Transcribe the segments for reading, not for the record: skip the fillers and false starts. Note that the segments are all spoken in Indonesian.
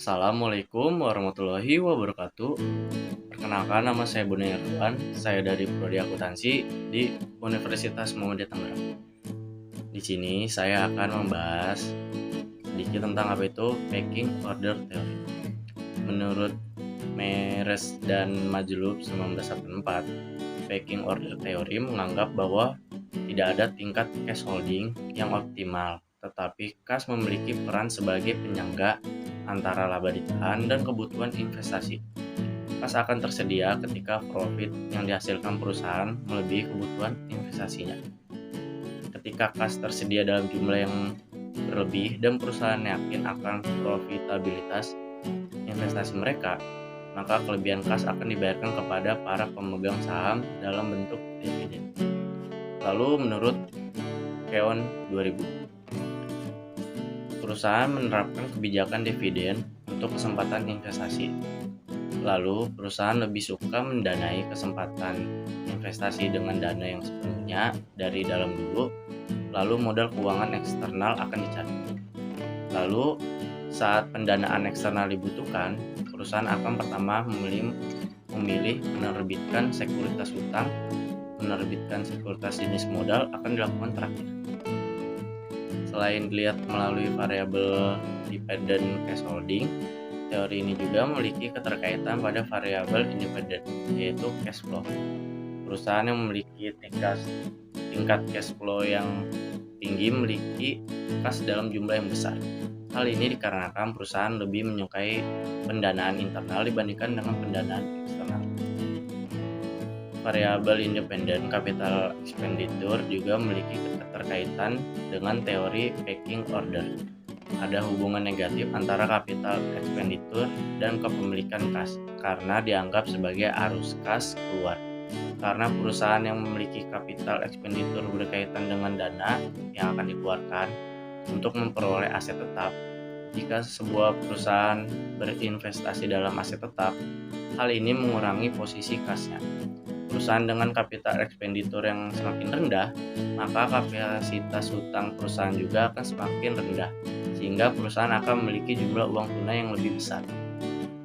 Assalamualaikum warahmatullahi wabarakatuh. Perkenalkan, nama saya Bunda Irfan. Saya dari Prodi Akuntansi di Universitas Muhammadiyah Tangerang. Di sini saya akan membahas sedikit tentang apa itu packing order theory. Menurut Meres dan Majlub 1984, packing order theory menganggap bahwa tidak ada tingkat cash holding yang optimal, tetapi kas memiliki peran sebagai penyangga antara laba ditahan dan kebutuhan investasi. Kas akan tersedia ketika profit yang dihasilkan perusahaan melebihi kebutuhan investasinya. Ketika kas tersedia dalam jumlah yang berlebih dan perusahaan yakin akan profitabilitas investasi mereka, maka kelebihan kas akan dibayarkan kepada para pemegang saham dalam bentuk dividen. Lalu menurut Keon 2000, perusahaan menerapkan kebijakan dividen untuk kesempatan investasi. Lalu, perusahaan lebih suka mendanai kesempatan investasi dengan dana yang sepenuhnya dari dalam dulu, lalu modal keuangan eksternal akan dicari. Lalu, saat pendanaan eksternal dibutuhkan, perusahaan akan pertama memilih menerbitkan sekuritas utang. Menerbitkan sekuritas jenis modal akan dilakukan terakhir. Selain dilihat melalui variabel dependent cash holding, teori ini juga memiliki keterkaitan pada variabel independent, yaitu cash flow. Perusahaan yang memiliki tingkat cash flow yang tinggi memiliki kas dalam jumlah yang besar. Hal ini dikarenakan perusahaan lebih menyukai pendanaan internal dibandingkan dengan pendanaan eksternal. Variabel independent capital expenditure juga memiliki keterkaitan dengan teori packing order. Ada hubungan negatif antara capital expenditure dan kepemilikan kas karena dianggap sebagai arus kas keluar. Karena perusahaan yang memiliki capital expenditure berkaitan dengan dana yang akan dikeluarkan untuk memperoleh aset tetap. Jika sebuah perusahaan berinvestasi dalam aset tetap, hal ini mengurangi posisi kasnya. Perusahaan dengan capital expenditure yang semakin rendah, maka kapasitas hutang perusahaan juga akan semakin rendah, sehingga perusahaan akan memiliki jumlah uang tunai yang lebih besar.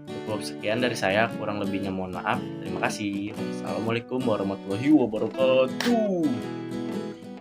Cukup sekian dari saya, kurang lebihnya mohon maaf. Terima kasih. Assalamualaikum warahmatullahi wabarakatuh.